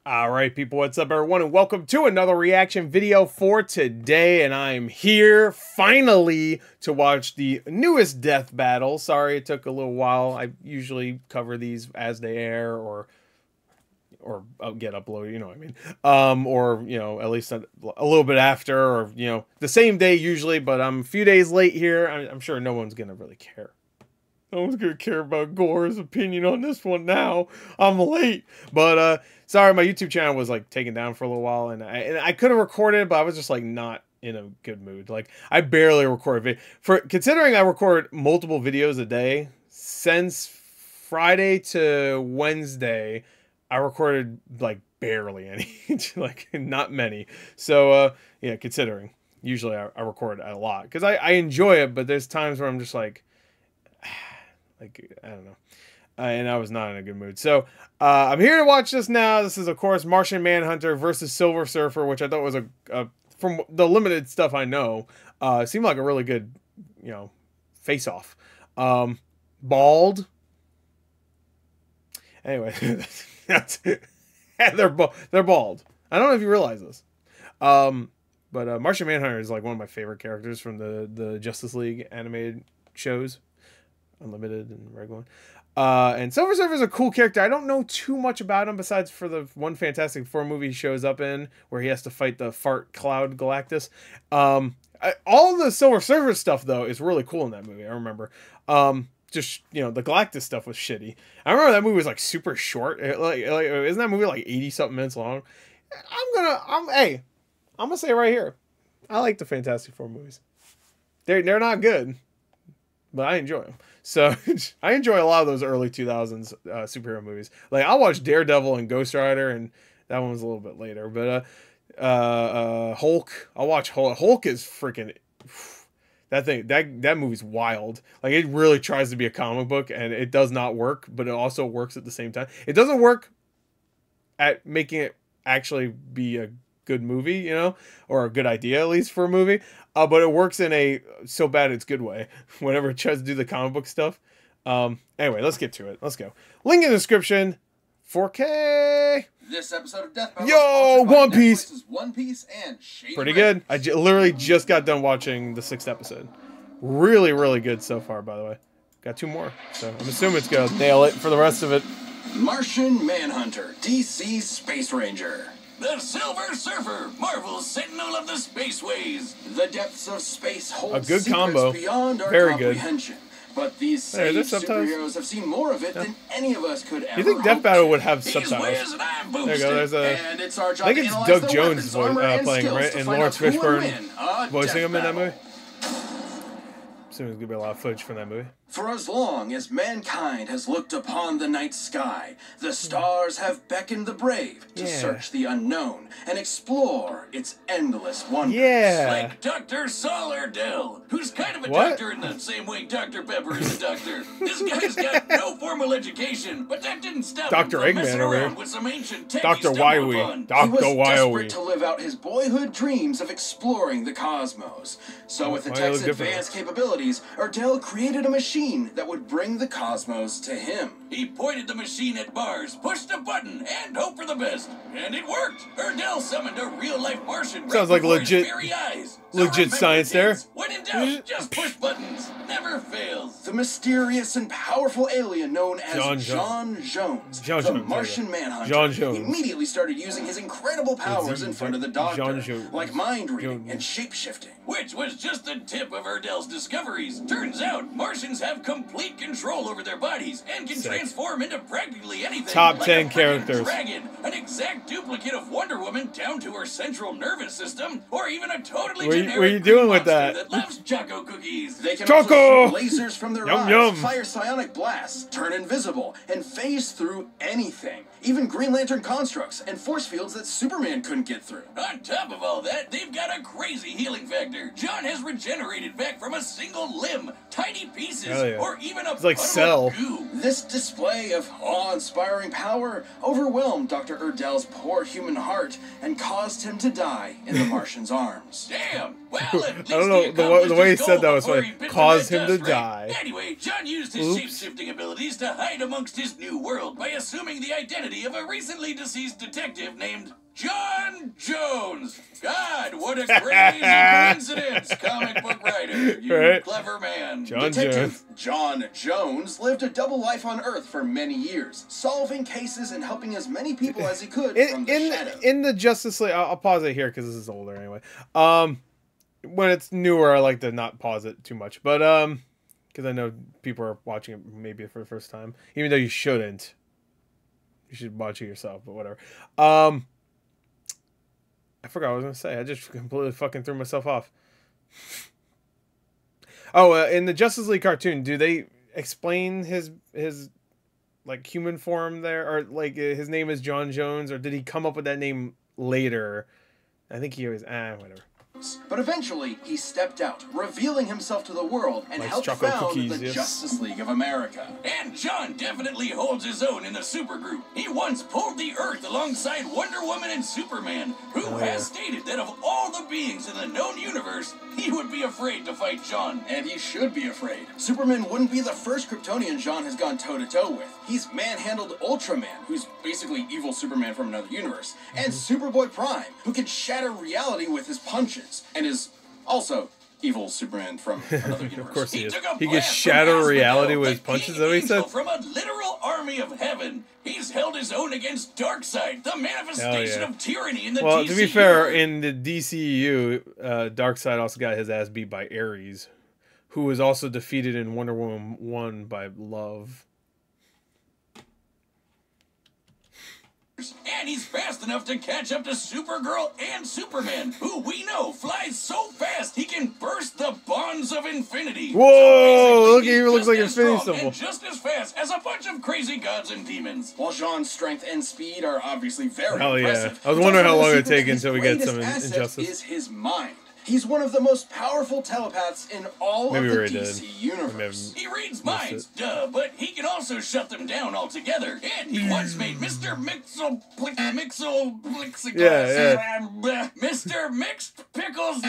Alright people, what's up everyone, and welcome to another reaction video for today. And I'm here finally to watch the newest death battle. Sorry it took a little while. I usually cover these as they air or get uploaded, you know what I mean, or you know, at least a little bit after, or you know, the same day usually, but I'm a few days late here. I'm sure no one's gonna really care. No one's gonna care about Gore's opinion on this one now. I'm late, but sorry, my YouTube channel was like taken down for a little while, and I could have recorded, but I was just like not in a good mood. Like I barely record video considering I record multiple videos a day. Since Friday to Wednesday, I recorded like barely any, like not many. So yeah, considering usually I record a lot because I enjoy it, but there's times where I'm just like I don't know. And I was not in a good mood. So I'm here to watch this now. This is, of course, Martian Manhunter versus Silver Surfer, which I thought was from the limited stuff I know, seemed like a really good, you know, face-off. Bald. Anyway, they're bald. I don't know if you realize this. But Martian Manhunter is like one of my favorite characters from the Justice League animated shows. Unlimited and regular one. And Silver Surfer is a cool character. I don't know too much about him besides for the one Fantastic Four movie he shows up in where he has to fight the fart cloud Galactus. All the Silver Surfer stuff though is really cool in that movie. I remember. Just, you know, the Galactus stuff was shitty. I remember that movie was like super short. Like isn't that movie like 80 something minutes long? I'm gonna say right here, I like the Fantastic Four movies. They're not good, but I enjoy them. So I enjoy a lot of those early 2000s superhero movies. Like I'll watch Daredevil and Ghost Rider, and that one was a little bit later. But Hulk, I'll watch Hulk. Hulk is freaking that movie's wild. Like it really tries to be a comic book, and it does not work, but it also works at the same time. It doesn't work at making it actually be a good movie, you know, or a good idea at least for a movie, but it works in a so bad it's good way whenever it tries to do the comic book stuff. Anyway, let's get to it. Let's go. Link in the description. 4K. This episode of Death Battle Yo, One Piece. One Piece and Shady Pretty Red. good. I literally just got done watching the 6th episode. Really, really good so far, by the way. Got 2 more, so I'm assuming it's gonna nail it for the rest of it. Martian Manhunter, DC Space Ranger. The Silver Surfer, Marvel's Sentinel of the Spaceways. The depths of space hold A good secrets combo. beyond our Very good. comprehension. But these same superheroes have seen more of it than any of us could ever. You think Death Battle would have He's subtitles? wears an eye booster. There you go. There's a. And it's our job I think to it's analyze Doug the Jones weapons, armor, and playing, skills right? to And find Lawrence out who would Fishburne win a voicing death him in that battle. movie. Assuming there's gonna be a lot of footage from that movie. For as long as mankind has looked upon the night sky, the stars have beckoned the brave to search the unknown and explore its endless wonders. Yeah. Like Dr. Solerdell, who's kind of a What? doctor in the same way Dr. Pepper is a doctor. This guy's got no formal education, but that didn't stop Dr. him from Eggman messing over around here. with some ancient tech Dr. Wyowie. He was Dr. desperate Wyowie. to live out his boyhood dreams of exploring the cosmos. So with the Why do they tech's look different? advanced capabilities, Erdell created a machine that would bring the cosmos to him. He pointed the machine at Mars, pushed a button, and hoped for the best. And it worked. Erdell summoned a real-life Martian Sounds right like before his legit- very eyes. legit remember, science there. kids, when in doubt, just push buttons. Never fails. The mysterious and powerful alien known as John John Jones, John the Jones, Martian Manhunter, John Jones. immediately started using his incredible powers in front of the Doctor, John Jones. like mind reading Jones. and shape-shifting. Which was just the tip of Erdell's discoveries. Turns out, Martians have complete control over their bodies and can Sick. transform into practically anything. Top like 10 a friggin' characters. dragon, an exact duplicate of Wonder Woman down to her central nervous system, or even a totally generic what are you doing with monster that? loves Choco cookies. They can Choco! also shoot lasers from their Yum, eyes, yum. fire psionic blasts, turn invisible, and phase through anything. Even Green Lantern constructs and force fields that Superman couldn't get through. On top of all that, they've got a crazy healing factor. John has regenerated back from a single limb, tiny pieces, Hell yeah. or even a It's like puddle Cell. of goo. This display of awe-inspiring power overwhelmed Dr. Dr. Erdell's poor human heart and caused him to die in the Martian's arms. Damn! Well, at least I don't know, the way he said that was funny. Caused him to die. Anyway, John used his shape-shifting abilities to hide amongst his new world by assuming the identity of a recently deceased detective named John Jones. God, what a crazy coincidence, comic book writer. You clever man. Detective John Jones lived a double life on Earth for many years, solving cases and helping as many people as he could from the shadows. In the Justice League, I'll pause it here because this is older anyway. When it's newer, I like to not pause it too much, but because I know people are watching it maybe for the first time, even though you shouldn't. You should watch it yourself, but whatever. I forgot what I was gonna say. I just completely fucking threw myself off. Oh, in the Justice League cartoon, do they explain his like human form there, or like his name is John Jones, or did he come up with that name later? I think he always whatever. But eventually, he stepped out, revealing himself to the world, and helped found the Justice League of America. And John definitely holds his own in the supergroup. He once pulled the Earth alongside Wonder Woman and Superman, who has stated that of all the beings in the known universe, he would be afraid to fight John. And he should be afraid. Superman wouldn't be the first Kryptonian John has gone toe-to-toe with. He's manhandled Ultraman, who's basically evil Superman from another universe, and Superboy Prime, who can shatter reality with his punches, and is also evil Superman from another universe. Of course he is. He can shatter reality with his punches, is that what he said? From a literal army of heaven, he's held his own against Darkseid, the manifestation of tyranny in the DCU. Well, to be fair, in the DCEU, Darkseid also got his ass beat by Ares, who was also defeated in Wonder Woman 1 by Love. And he's fast enough to catch up to Supergirl and Superman, who we know flies so fast he can burst the bonds of infinity. Whoa, look, he looks like Infinity Symbol. And just as fast as a bunch of crazy gods and demons. While Jean's strength and speed are obviously very Yeah. impressive. I was wondering how long it would take until we get some Injustice. Is his mind. He's one of the most powerful telepaths in all of the DC universe. He reads minds, duh, but he can also shut them down altogether. And he once made Mr. Mr. Mixed Pickles.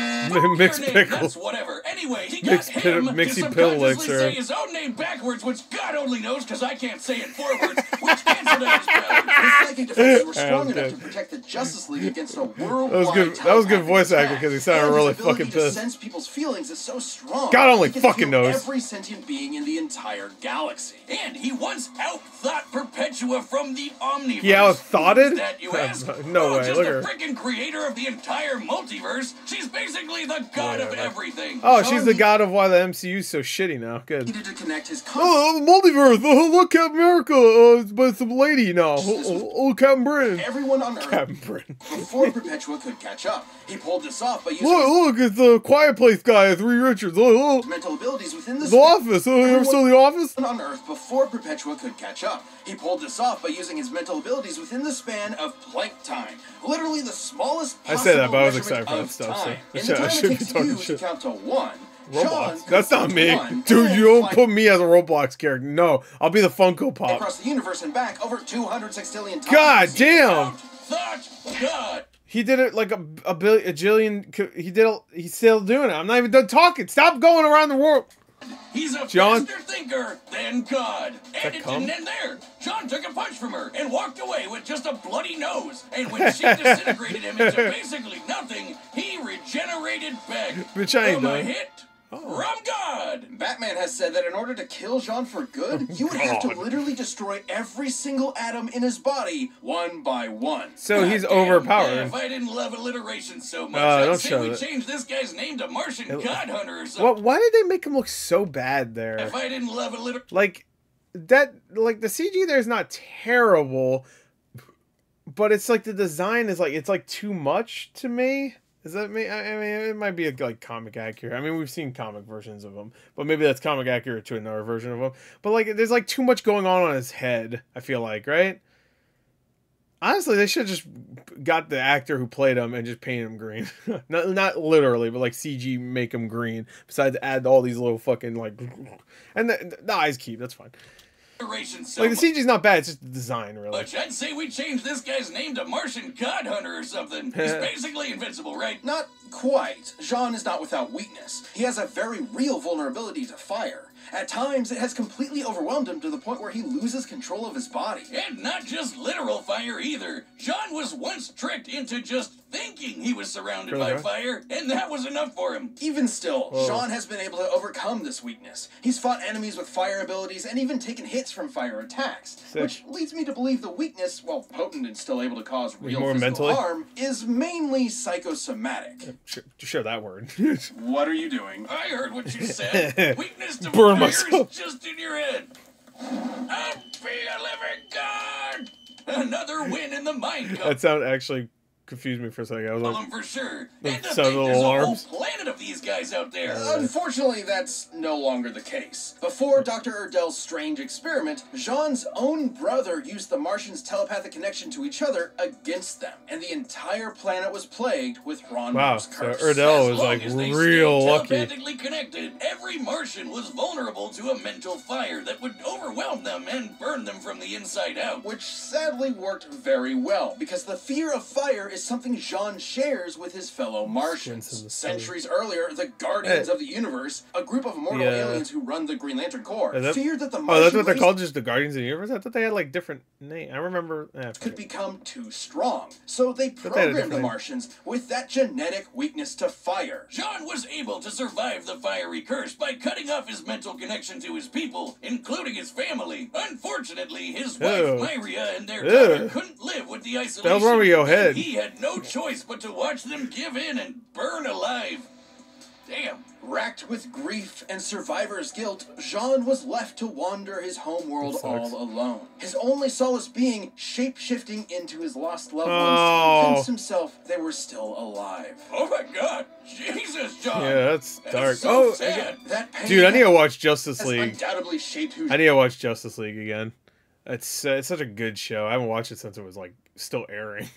Mixed Pickles. That's whatever. Anyway, he got him to subconsciously say his own name backwards, which God only knows because I can't say it forwards, which canceled out his powers. His psychic defenses were strong enough to protect the Justice League against a worldwide That was good voice acting because he sounded really fucking pissed. To sense people's feelings is so strong. God only fucking knows. Every sentient being in the entire galaxy. And he once out-thought Perpetua from the Omniverse. He out-thoughted? That you ask? No way. Just Look the at her. freaking creator of the entire multiverse. She's basically the god of everything. Oh, she's the god of why the MCU's so shitty now. Good. Needed to connect his multiverse. Oh, look, Captain America. But some lady now. Oh, Captain Britain. Everyone on Earth. Before Perpetua could catch up, he pulled this off by using. Look, it's the Quiet Place guy, 3 Richards. Mental abilities within the Office. Oh, you ever saw The Office? On Earth before Perpetua could catch up. He pulled this off by using his mental abilities within the span of Planck time. Literally the smallest possible. I say that, but I was excited for that stuff. So I should be talking shit. To count to 1. Roblox. That's not me. Dude, you don't put me as a Roblox character. No, I'll be the Funko Pop. Across the universe and back over 200 sextillion times. God damn! God. He did it like a jillion. He's still doing it. I'm not even done talking. Stop going around the world. He's a faster thinker than God. And it didn't end there. John took a punch from her and walked away with just a bloody nose. And when she disintegrated him into basically nothing, he regenerated back. From a hit from God. Batman has said that in order to kill Jean for good, you would have to literally destroy every single atom in his body, one by one. So he's overpowered. If I didn't love alliteration so much, I'd say we change this guy's name to Martian Godhunter or something. Why did they make him look so bad there? If I didn't love alliteration... Like the CG there is not terrible, but it's like the design is like, it's like too much to me. Does that mean, I mean, it might be like comic accurate. I mean, we've seen comic versions of him, but maybe that's comic accurate to another version of him. But like, there's like too much going on his head, I feel like, right? Honestly, they should have just got the actor who played him and just painted him green. not literally, but like CG make him green. Besides add all these little fucking like, and the eyes keep, that's fine. So Like, the CG's not bad, it's just the design, really. But I'd say we change this guy's name to Martian Godhunter or something. He's basically invincible, right? Not quite. Jean is not without weakness. He has a very real vulnerability to fire. At times, it has completely overwhelmed him to the point where he loses control of his body. And not just literal fire either. Jean was once tricked into just thinking he was surrounded by fire, and that was enough for him. Even still, Jean has been able to overcome this weakness. He's fought enemies with fire abilities and even taken hits from fire attacks. Which leads me to believe the weakness, while potent and still able to cause real physical harm, is mainly psychosomatic. Sure that word. What are you doing? I heard what you said. Weakness to fire is just in your head. I'll be a living god! Another win in the Mind Cup. That sound actually confused me for a second. I was like, for sure. And to think there's a whole planet of these guys out there. Unfortunately, that's no longer the case. Before Dr. Erdell's strange experiment, Jean's own brother used the Martians' telepathic connection to each other against them, and the entire planet was plagued with Ronmo's curse. So Erdell was like real lucky. Telepathically connected, every Martian was vulnerable to a mental fire that would overwhelm them and burn them from the inside out. Which sadly worked very well, because the fear of fire is something Jean shares with his fellow Martians. Centuries earlier, the Guardians of the Universe, a group of immortal aliens who run the Green Lantern Corps, feared that the Martian that's what they're called, just the Guardians of the Universe? I thought they had like different names. I remember could become too strong. So they programmed the Martians with that genetic weakness to fire. Jean was able to survive the fiery curse by cutting off his mental connection to his people, including his family. Unfortunately, his wife Myria and their daughter couldn't live with the isolation. What's wrong with your head? He had no choice but to watch them give in and burn alive. Damn. Racked with grief and survivor's guilt, Jean was left to wander his homeworld all alone. His only solace being shape-shifting into his lost loved ones to convince himself they were still alive. Oh my god! Jesus, John! Yeah, that's dark. So sad. That pain, dude, I need to watch Justice League. Undoubtedly shaped who I need to watch Justice League again. It's such a good show. I haven't watched it since it was like still airing.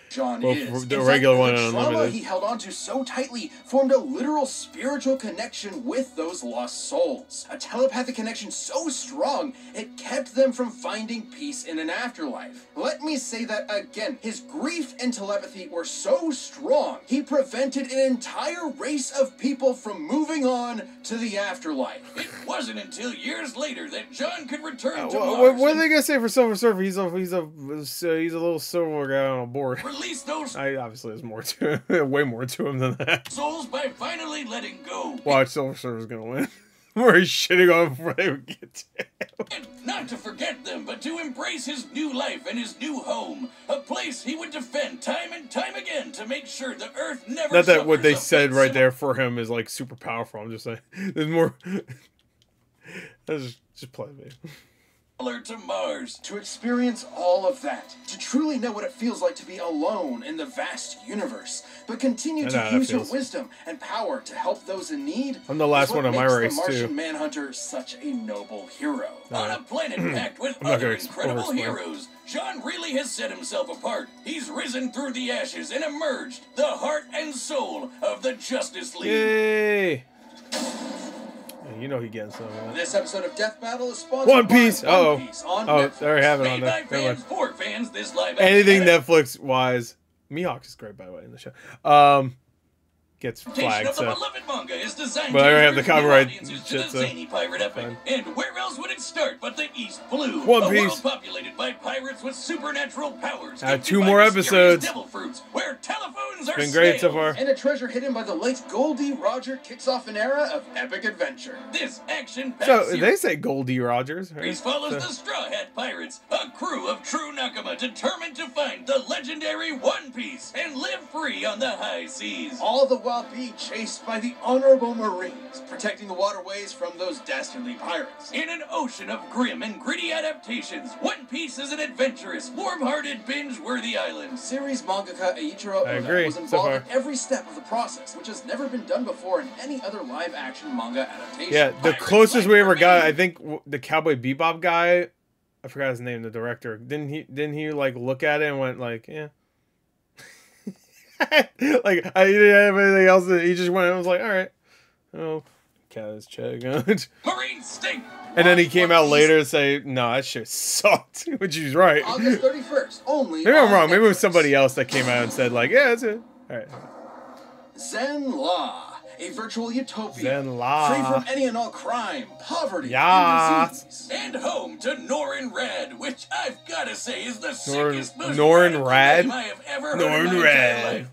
Jean is. The regular one, the trauma he held on to so tightly formed a literal spiritual connection with those lost souls. A telepathic connection so strong, it kept them from finding peace in an afterlife. Let me say that again. His grief and telepathy were so strong, he prevented an entire race of people from moving on to the afterlife. It wasn't until years later that John could return to Mars. What are they gonna say for Silver Surfer? He's a little silver guy on a board. Release those. Obviously, there's more to him. Way more to him than that. Souls by finally letting go. Watch, Silver Surfer's gonna win. Where he's shitting on before they would get to him. And not to forget them, but to embrace his new life and his new home. A place he would defend time and time again to make sure the Earth never Not that what they said right there for him is like super powerful. I'm just saying. There's more. That's just play me. To Mars. To experience all of that. To truly know what it feels like to be alone in the vast universe. But continue to use your wisdom and power to help those in need. I'm the last one on my race, too. What makes the Martian Manhunter such a noble hero. On a planet packed with other incredible heroes, Jean really has set himself apart. He's risen through the ashes and emerged the heart and soul of the Justice League. Yay! You know he getting some of that. This episode of Death Battle is sponsored One Piece. by One Piece on Netflix. There we have it on there. Fans, for fans, this live anything Netflix wise. Mihawk is great, by the way, in the show. Gets flagged. Of the beloved manga is designed but I don't have the copyright shit, so pirate epic. And where else would it start but the East Blue? One Piece. A world populated by pirates with supernatural powers. 2 more episodes. Devil fruits, where telephones are been great so far. And a treasure hidden by the late Goldie Roger kicks off an era of epic adventure. This action-packed So they say Goldie Rogers. Right? Follows the Straw Hat Pirates, a crew of true Nakama determined to find the legendary One Piece and live free on the high seas. All the while being chased by the honorable Marines, protecting the waterways from those dastardly pirates. In an ocean of grim and gritty adaptations, One Piece is an adventurous, warm-hearted, binge-worthy island. Series mangaka Eiichiro Oda was involved in every step of the process, which has never been done before in any other live-action manga adaptation. Yeah, the closest we ever got, I think, the Cowboy Bebop guy, I forgot his name, the director. Didn't he like look at it and went like, yeah. Like I didn't have anything else. He just went and was like, all right. Oh, count his check. And Marine stink. then he came out later and say, "No, that shit sucked," which he's right. August 31st, only. Maybe I'm wrong. Maybe it was Netflix. somebody else that came out and said like, "Yeah, that's it." All right. Zen-La, a virtual utopia. Zen-La. Free from any and all crime, poverty, Yeah. and disease. And home to Norin Rad, which I've got to say is the sickest, most Norin radical Rad? name I have ever heard Norin in my Rad. entire life.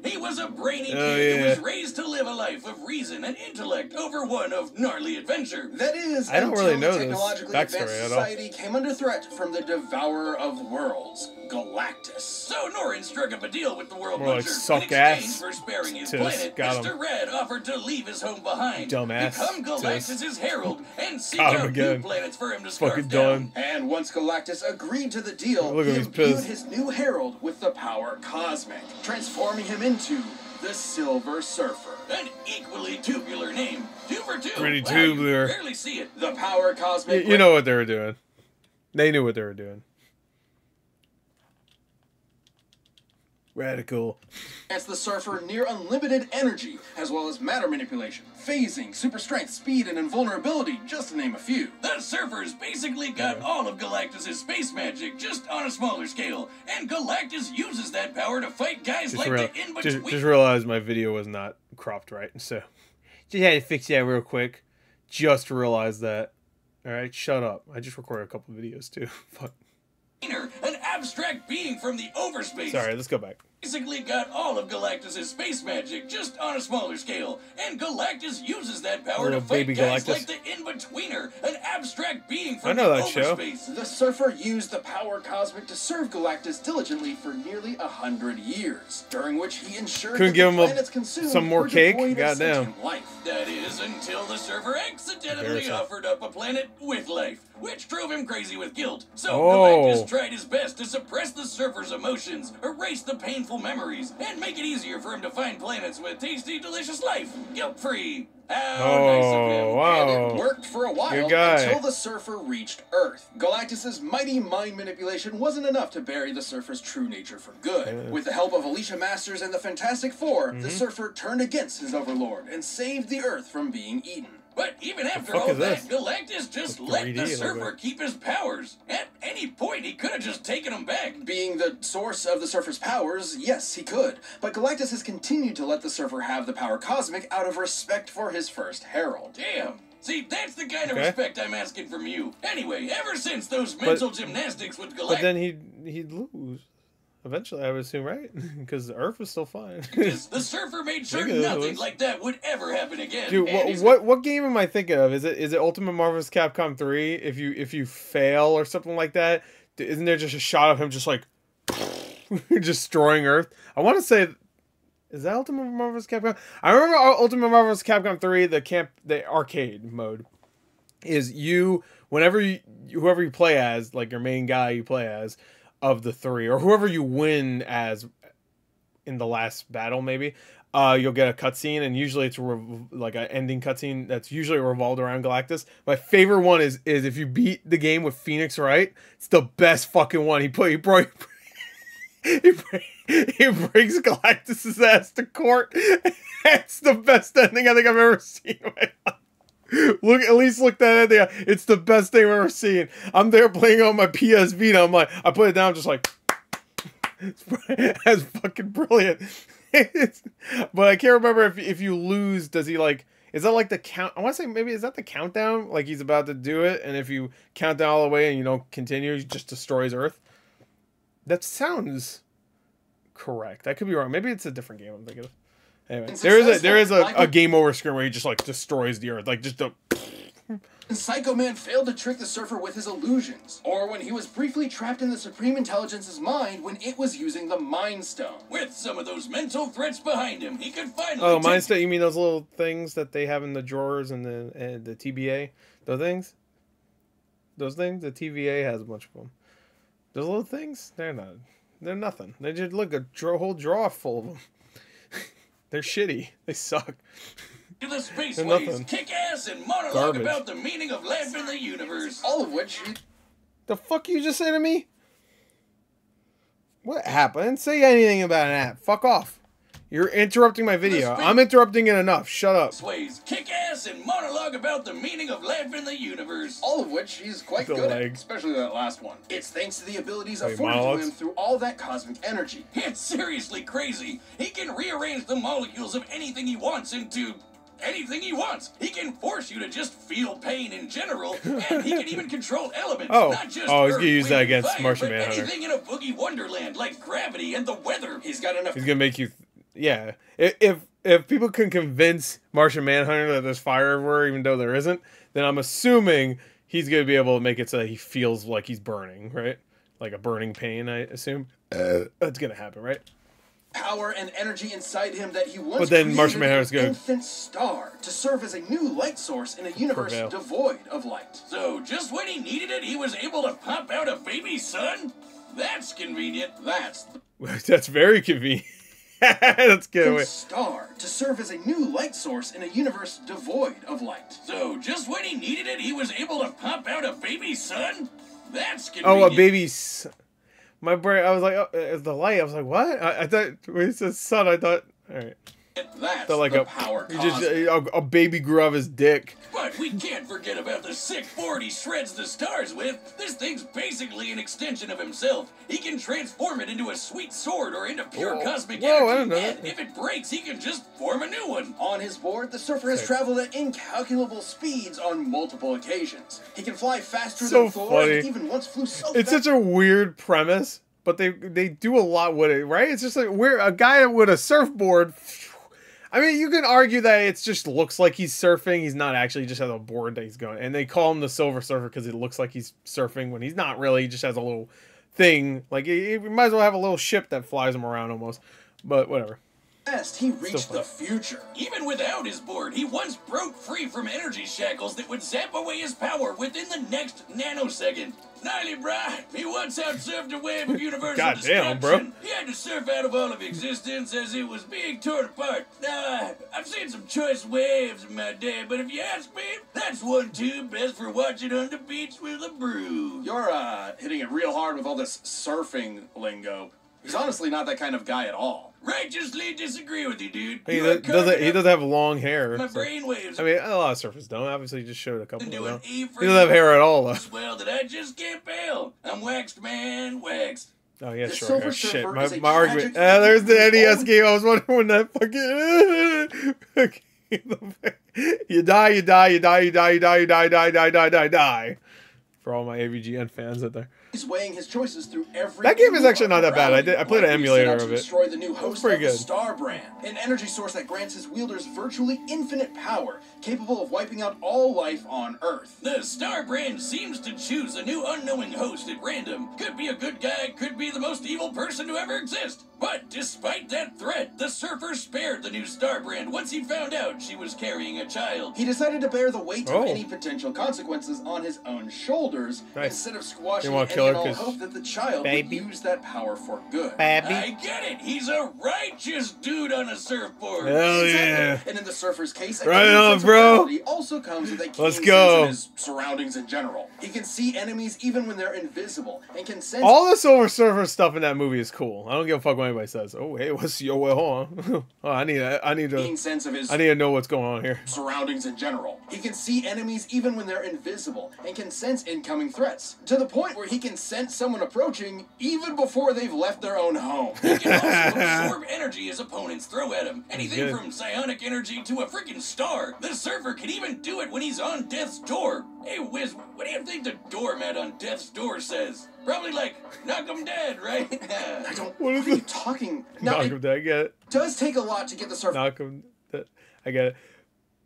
He was a brainy Oh, kid who yeah. was raised to live a life of reason and intellect over one of gnarly adventure. That is, I don't until really know the this technologically backstory advanced at all. society came under threat from the devourer of worlds, Galactus. So Norin struck up a deal with the World More like Butcher. suck In exchange ass for sparing his tis. planet, Got Mr. Red offered to leave his home behind, Dumbass become tis. Galactus' herald, and seek Got him out new again. planets for him to scarf Fucking down. done. And once Galactus agreed to the deal, Look at he him, he's imbued pissed. his new herald with the power cosmic, transforming him into the Silver Surfer. An equally tubular name. 2 for 2. Pretty Wow, tubular. You barely see it. The power cosmic. You know what they were doing. They knew what they were doing. Radical. grants the Surfer near unlimited energy, as well as matter manipulation, phasing, super strength, speed, and invulnerability, just to name a few. The Surfer's basically got all of Galactus' space magic, just on a smaller scale, and Galactus uses that power to fight guys like the In-Between. Just realized my video was not cropped right, so just had to fix that real quick. Just realized that. All right, shut up. I just recorded a couple videos too. Fuck. An abstract being from the overspace. Sorry, let's go back. Basically got all of Galactus' space magic, just on a smaller scale, and Galactus uses that power Little to fight baby guys Galactus. like the In-Betweener, an abstract being from I know the that show. overspace. The Surfer used the power cosmic to serve Galactus diligently for nearly 100 years, during which he ensured Couldn't that give the him planets consumed some more were cake? devoid of Goddamn. sentient life. That is, until the Surfer accidentally Embarrassing. offered up a planet with life, which drove him crazy with guilt. So Oh. Galactus tried his best to suppress the Surfer's emotions, erase the painful memories, and make it easier for him to find planets with tasty, delicious life, guilt-free. How nice of him. Oh, wow. And it worked for a while Good guy. until the Surfer reached Earth. Galactus' mighty mind manipulation wasn't enough to bury the Surfer's true nature for good. With the help of Alicia Masters and the Fantastic Four, Mm-hmm. the Surfer turned against his overlord and saved the Earth from being eaten. But even after fuck all is that, this? Galactus just It's let 3D the a little Surfer bit. keep his powers. At any point, he could have just taken them back. Being the source of the Surfer's powers, yes, he could. But Galactus has continued to let the Surfer have the power cosmic out of respect for his first herald. Damn. See, that's the kind of Okay. respect I'm asking from you. Anyway, ever since those mental gymnastics with Galactus, But then he'd lose. Eventually, I would assume, right? Because the Earth was still fine. the Surfer made sure Maybe that nothing was- like that would ever happen again. Dude, And he's what game am I thinking of? Is it Ultimate Marvel's Capcom 3? If you fail or something like that, isn't there just a shot of him just like destroying Earth? I want to say, is that Ultimate Marvel's Capcom? I remember Ultimate Marvel's Capcom 3, the arcade mode, is whoever you play as, like your main guy you play as of the three, or whoever you win as in the last battle, maybe. You'll get a cutscene, and usually it's like an ending cutscene that's usually revolved around Galactus. My favorite one is if you beat the game with Phoenix Wright. It's the best fucking one. He breaks Galactus's ass to court. It's the best ending I think I've ever seen. At least look that ending. It's the best thing I've ever seen. I'm there playing on my PS Vita. I'm like, I put it down, just like, that's fucking brilliant. But I can't remember if you lose, does he like, is that like the count? I want to say maybe, is that the countdown? Like he's about to do it, and if you count down all the way and you don't continue, he just destroys Earth. That sounds correct. I could be wrong. Maybe it's a different game I'm thinking of. Anyway, there is a game over screen where he just like destroys the Earth, like just a. Psycho Man failed to trick the Surfer with his illusions, or when he was briefly trapped in the Supreme Intelligence's mind when it was using the Mind Stone. with some of those mental threats behind him, he could finally Oh, take- Mind Stone. You mean those little things that they have in the drawers and the TBA? Those things. The TVA has a bunch of them. Those little things. They're nothing. They just look a whole drawer full of them. They're shitty. They suck. to the space They're ways, nothing. kick ass, and monologue Garbage. about the meaning of life in the universe. All of which he The fuck you just say to me? What happened? I didn't say anything about an app. Fuck off. You're interrupting my video. I'm interrupting it enough. Shut up. Sways, kick ass, and monologue about the meaning of life in the universe. All of which he's quite good at, especially that last one. It's thanks to the abilities afforded to him through all that cosmic energy. It's seriously crazy. He can rearrange the molecules of anything he wants into anything he wants. He can force you to just feel pain in general, and he can even control elements. Not just he's gonna use that against Martian Manhunter. Anything in a boogie wonderland like gravity and the weather. He's got enough. He's gonna make you, yeah. If people can convince Martian Manhunter that there's fire everywhere, even though there isn't, then I'm assuming he's gonna be able to make it so that he feels like he's burning, right? Like a burning pain, I assume. That's gonna happen, right? Power and energy inside him that he once but then Martian created Manhunter's an infant star to serve as a new light source in a universe devoid of light. So just when he needed it, he was able to pop out a baby son? That's convenient. That's very convenient. Let's get away. Star to serve as a new light source in a universe devoid of light. So just when he needed it, he was able to pop out a baby son? That's convenient. Oh, a baby son. My brain, I was like, oh, it's the light. I was like, what? I thought, when it said sun, I thought, all right. That's like the power a baby grew out of his dick. But we can't forget about the sick board he shreds the stars with. This thing's basically an extension of himself. He can transform it into a sweet sword or into pure cosmic energy. I don't know and if it breaks, he can just form a new one. On his board, the Surfer has traveled at incalculable speeds on multiple occasions. He can fly faster than Thor, and even once flew so fast. It's such a weird premise, but they do a lot with it, right? It's just like a guy with a surfboard. I mean, you can argue that it just looks like he's surfing. He's not actually, he just has a board that he's going. And they call him the Silver Surfer because it looks like he's surfing when he's not really. He just has a little thing. Like, he might as well have a little ship that flies him around almost. But whatever. He reached the future. Even without his board, he once broke free from energy shackles that would zap away his power within the next nanosecond. Gnarly, brah. He once outsurfed a wave of universal destruction. Bro. He had to surf out of all of existence as it was being torn apart. Now, I've seen some choice waves in my day, but if you ask me, that's one too best for watching on the beach with a brew. You're hitting it real hard with all this surfing lingo. He's honestly not that kind of guy at all. Righteously disagree with you, dude. He doesn't have long hair. My brain waves. I mean, a lot of surfers don't. Obviously, he just showed a couple of them. He doesn't have hair at all, though. Well, that I just can't bail. I'm waxed, man, waxed. Oh, yeah, short hair. Shit, my argument. There's the NES game. I was wondering when that fucking... You die. For all my AVGN fans out there. He's weighing his choices through every. That game is actually not that bad. I played an emulator of it. Destroy the new host pretty of good. The Star Brand, an energy source that grants his wielders virtually infinite power, capable of wiping out all life on Earth. The Star Brand seems to choose a new unknowing host at random. Could be a good guy, could be the most evil person to ever exist. But despite that threat, the Surfer spared the new Star Brand once he found out she was carrying a child. He decided to bear the weight of any potential consequences on his own shoulders instead of squashing any and all hope that the child would use that power for good. I get it. He's a righteous dude on a surfboard. Hell yeah. And in the Surfer's case, right on, bro. Also comes with a keen Let's go. sense of his surroundings in general. He can see enemies even when they're invisible, and can sense all the Silver Surfer stuff in that movie is cool. I don't give a fuck what anybody says. Oh, hey, what's your way? Hold on. Oh, I need to know what's going on here. Surroundings in general. He can see enemies even when they're invisible, and can sense incoming threats to the point where he can sense someone approaching even before they've left their own home. He can also absorb energy his opponents throw at him. Anything from psionic energy to a freaking star. The Surfer can even do it when he's on death's door. Hey, Wiz, what do you think the doormat on death's door says? Probably like, knock 'em dead, right? I don't. What are you talking? Knock 'em dead. I get it. Does take a lot to get the Surfer. Knock 'em dead. I get it.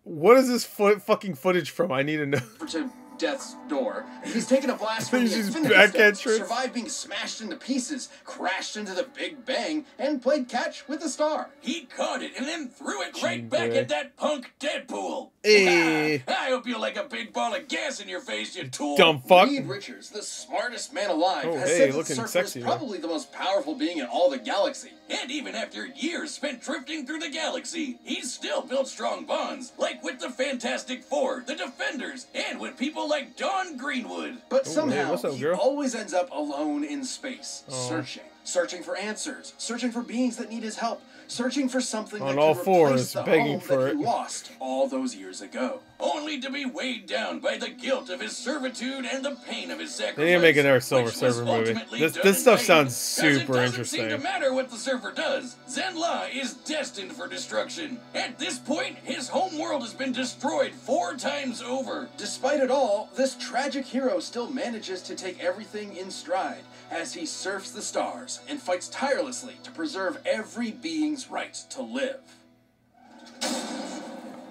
What is this fucking footage from? I need to know. To death's door. He's taken a blast from the Infinity Stones, survived being smashed into pieces, crashed into the Big Bang, and played catch with the star. He caught it and then threw it right back at that punk Deadpool. Hey. I hope you like a big ball of gas in your face, you tool. Dumb fuck. Reed Richards, the smartest man alive, has said that the Surfer is probably the most powerful being in all the galaxy. And even after years spent drifting through the galaxy, he's still built strong bonds, like with the Fantastic Four, the Defenders, and with people like Dawn Greenwood. But somehow, he always ends up alone in space, searching. searching for answers, searching for beings that need his help, searching for something on that all could fours, replace the begging home for that it. he lost all those years ago. Only to be weighed down by the guilt of his servitude and the pain of his sacrifice. They need to make another Silver Surfer movie. This stuff sounds super interesting. It doesn't seem to matter what the Surfer does. Zen-La is destined for destruction. At this point, his home world has been destroyed 4 times over. Despite it all, this tragic hero still manages to take everything in stride as he surfs the stars and fights tirelessly to preserve every being's right to live.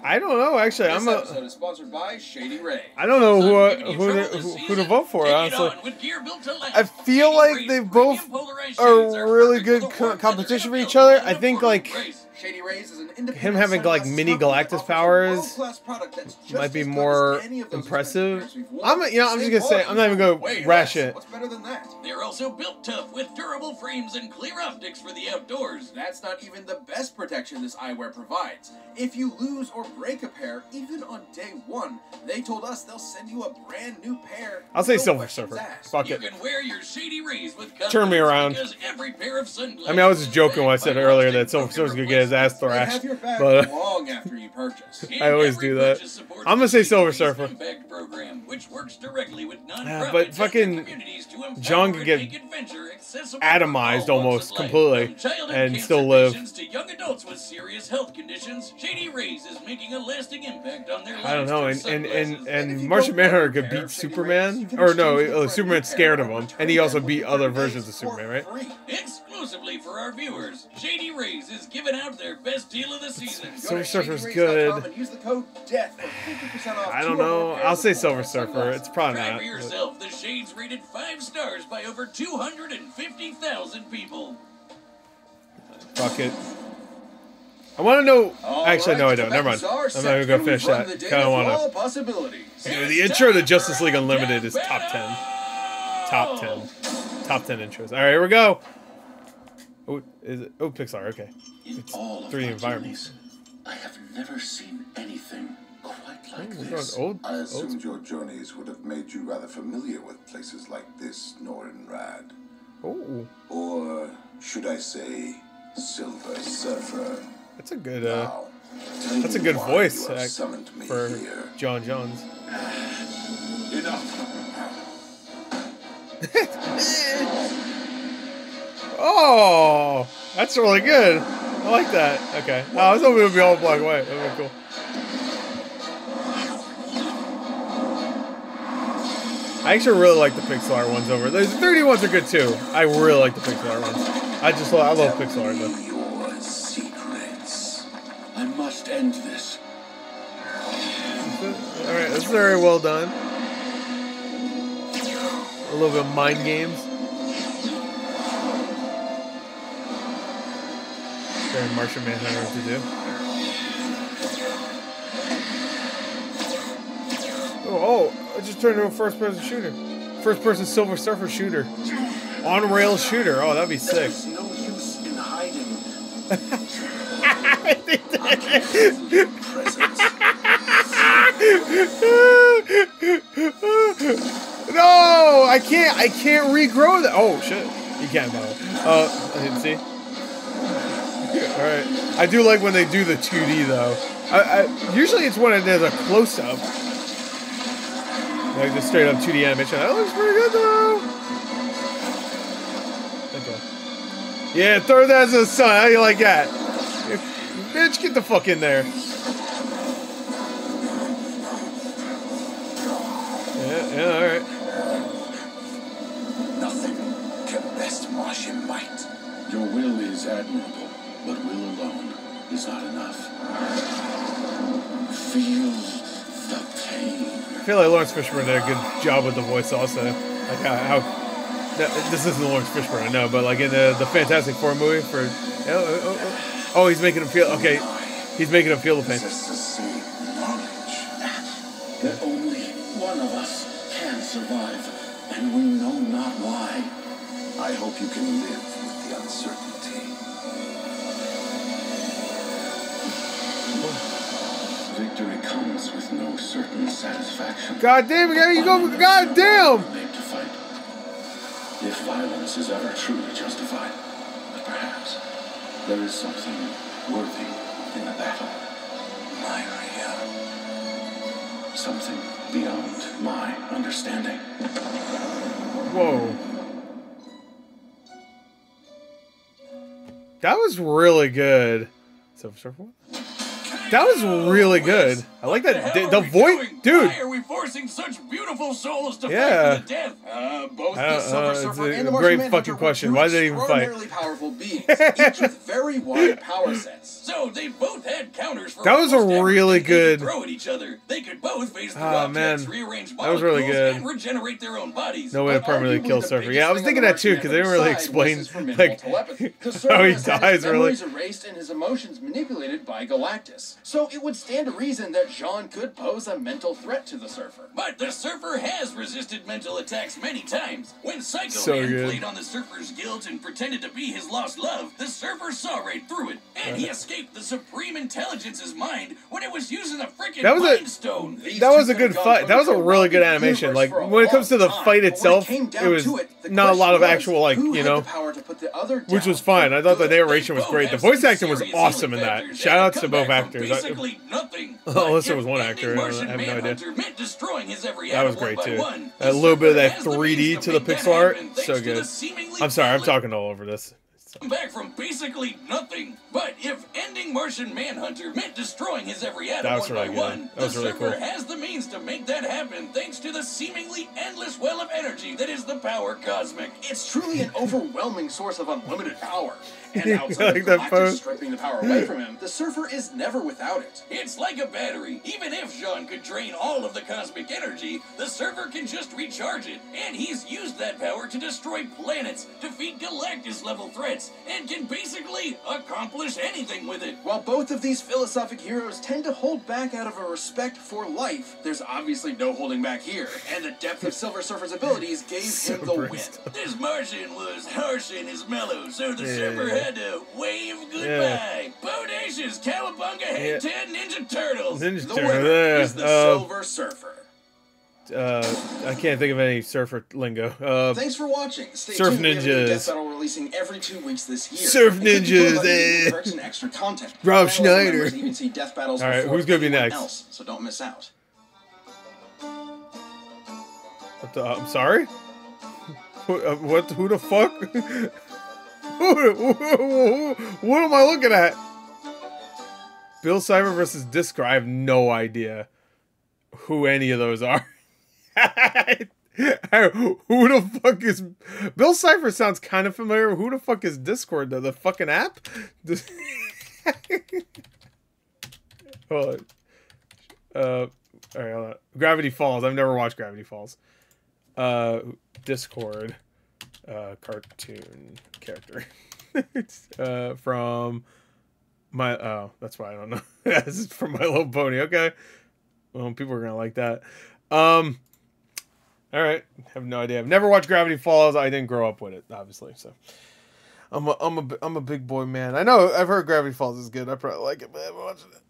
I don't know, actually. This episode is sponsored by Shady Ray. I don't know who to vote for, honestly. I feel like they both are really good competition for each other. I think, like, Shady Rays is an independent him having, like, mini Galactus powers might be more impressive. I'm just gonna say, I'm not even gonna rash it. What's better than that? They're also built tough with durable frames and clear optics for the outdoors. That's not even the best protection this eyewear provides. If you lose or break a pair, even on day 1, they told us they'll send you a brand new pair. I'll say no Silver questions Surfer. asked. Fuck You it. can wear your Shady Rays with Turn me around. because every pair of sunglasses I mean, I was just joking when I said earlier that Silver Surfer's gonna get his ass They thrashed, have your back but long after you purchase. I always do that. I'm gonna say Silver Surfer. Program, which works directly with But fucking John could get atomized almost completely and still live. To young adults with serious health conditions, Shady Rays is making a lasting impact on their lives. I don't know, and Martian Manhunter could beat Superman, or no, Superman's scared of him, and he also beat other versions of Superman, right? Exclusively for our viewers, Shady Rays is giving out their best deal of the season. Silver Surfer's good. I don't know. I'll say Silver Surfer. It's probably Try not. for yourself. The Shades rated 5 stars by over 250,000 people. Fuck it. I want to know. Actually, no, I don't. Never mind. I'm not even gonna finish that. Kind of want to. The intro to Justice League Unlimited is top 10. Top 10. Top 10 intros. All right, here we go. Oh, is it? Oh, Pixar. Okay. In all of 3D my environments. journeys, I have never seen anything quite like We're this. going I assumed your journeys would have made you rather familiar with places like this, Norrin Rad. Oh, Or should I say, Silver Surfer? that's a good. Now, tell That's a me good why voice you have act summoned me for here. John Jones. Enough. Oh, that's really good. I like that. Okay. Oh, I was hoping it would be all black and white. That would be cool. I actually really like the Pixar ones over. The 3D ones are good too. I really like the Pixar ones. I love Pixar. But. Your secrets. I must end this. All right, that's very well done. A little bit of mind games. Very Martian Manhunter to do. Oh, I just turned into a first-person shooter. First-person Silver Surfer shooter. On-rail shooter. Oh, that'd be sick. There's no use in hiding. No, I can't regrow that. Oh shit, you can't though. I didn't see. All right, I do like when they do the 2D though. Usually it's when it does a close-up, like just straight up 2D animation. That looks pretty good though. Okay. Yeah, throw that as a sun. How do you like that? Bitch, get the fuck in there. Yeah, alright. Nothing can best Martian might. Your will is admirable, but will alone is not enough. Feel the pain. I feel like Lawrence Fishburne did a good job with the voice also. Like how this isn't Lawrence Fishburne, I know, but like in the Fantastic Four movie for oh, he's making him feel okay. He's making him feel the pain. Possess the same knowledge that only one of us can survive, and we know not why. I hope you can live with the uncertainty. Victory comes with no certain satisfaction. God damn, you go, god damn! Made to fight. if violence is ever truly justified. But perhaps there is something worthy in the battle. Myria. Something beyond my understanding. Whoa. That was really good. Silver Surfer? That was really good. I like that. The voice, dude. Why are we forcing such beautiful souls to Yeah. fight to the death? Both the Silver Surfer it's and a the great Martian Manhunter fucking were question. two Why did they even fight? extraordinarily powerful beings, each with very wide power sets. So they both had counters for That was a almost really everything they good- could throw at each other. They could both face the Ah, objects, man. rearrange That was really molecules, good. and regenerate their own bodies. No way to But permanently arguably kill the Surfer. biggest Yeah, I was thing thinking on the that too, because they didn't really Martian Manhunter's explain side was his like formidable telepathy. The how Surfer he has had dies. his Really, memories erased and his emotions manipulated by Galactus. So it would stand to reason that Jean could pose a mental threat to the Surfer. But the Surfer has resisted mental attacks many times. When Psycho So Man good. played on the Surfer's guilt and pretended to be his lost love, the Surfer saw right through it. And he escaped the Supreme Intelligence's mind when it was using the frickin' That was a- Mind Stone. These that was two a good could have fight. gone That was a toe-to-toe really good around the animation. universe Like for a when it comes to the long fight time. But when itself, came down it was to the not a lot of question actual like who you had know. the power to put the other Which down was fine. I thought the They narration was both great. The have voice some acting was serious awesome in healing that. factors Shout that outs to come both back from actors. Basically nothing. Unless But it was one if actor, ending I Martian have no idea. Manhunter meant destroying his every That was atom great one by too. one, A the little bit of Surfer that has the 3D means to the make that pixel art, happen, so thanks to good. the seemingly I'm sorry, I'm pointless- talking all over this. back from basically nothing. But if ending Martian Manhunter meant destroying his every atom That was one really by good. one, That was the really Surfer cool. has the means to make that happen thanks to the seemingly endless well of energy that is the power cosmic. It's truly an overwhelming source of unlimited power. And You outside like of that Galactus pose? stripping the power away from him, the Surfer is never without it. It's like a battery. Even if Jean could drain all of the cosmic energy, the Surfer can just recharge it. And he's used that power to destroy planets, defeat Galactus-level threats, and can basically accomplish anything with it. While both of these philosophic heroes tend to hold back out of a respect for life, there's obviously no holding back here. And the depth of Silver Surfer's abilities gave him the win. Braced. This Martian was harsh in his mellow, so the Yeah. Surfer had to wave goodbye. Bodacious, cowabunga, hey, 10 Ninja Turtles. Ninja The Turtle, winner is the yeah. Silver Surfer. I can't think of any surfer lingo. Thanks for watching. Stay Surf tuned. We have a new Ninjas. Death Battle releasing every 2 weeks this year. Surf And click the Ninjas, button to eh. get perks and extra content. Rob Channel members Schneider. can even see Death Battles All right, before who's gonna be anyone next? else, so don't miss out. I'm sorry. What? Who the fuck? What am I looking at? Bill Cipher versus Disco. I have no idea who any of those are. Who the fuck is Bill Cipher? Sounds kind of familiar. Who the fuck is Discord though? The fucking app? Hold on. All right, hold on. Gravity Falls. I've never watched Gravity Falls. Discord. Cartoon character. From my that's why I don't know. This is from My Little Pony. Okay. Well, people are gonna like that. All right. Have no idea. I've never watched Gravity Falls. I didn't grow up with it, obviously. So I'm a big boy man. I know. I've heard Gravity Falls is good. I probably like it, but I haven't watched it.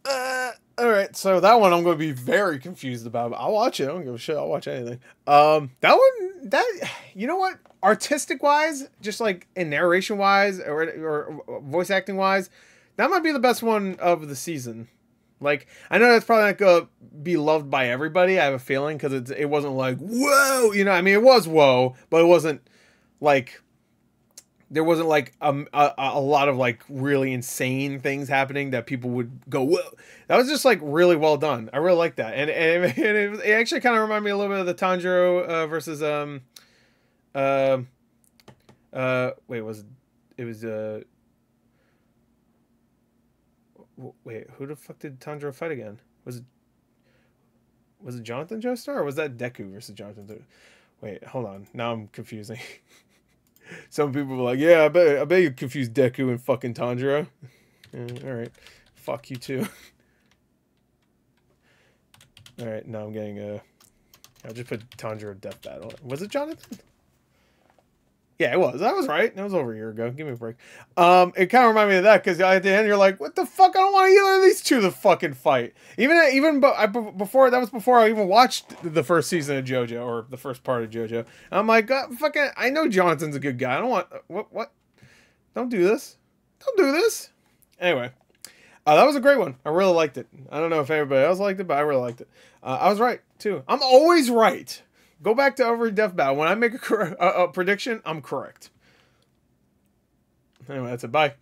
All right. So that one I'm going to be very confused about. But I'll watch it. I don't give a shit. I'll watch anything. You know what? Artistic wise, just like in narration wise or voice acting wise, that might be the best one of the season. Like, I know that's probably not gonna be loved by everybody. I have a feeling because it wasn't like whoa, you know. I mean, it was whoa, but it wasn't like there wasn't like a lot of like really insane things happening that people would go whoa. That was just like really well done. I really like that, and it actually kind of reminded me a little bit of the Tanjiro versus wait, who the fuck did Tanjiro fight again? Was it Jonathan Joestar or was that Deku versus Jonathan? Wait, hold on. Now I'm confusing. Some people were like, "Yeah, I bet you confused Deku and fucking Tanjiro." All right, fuck you too. All right, now I'm getting I'll just put Tanjiro Death Battle. Was it Jonathan? Yeah, it was. I was right. It was over a year ago. Give me a break. It kind of reminded me of that because at the end you're like, what the fuck? I don't want either of these two to fucking fight. Before that was before I even watched the first season of JoJo or the first part of JoJo. I'm like, fucking, I know Jonathan's a good guy. I don't want what? Don't do this. Don't do this. Anyway, that was a great one. I really liked it. I don't know if everybody else liked it, but I really liked it. I was right too. I'm always right. Go back to every death battle. When I make a prediction, I'm correct. Anyway, that's it. Bye.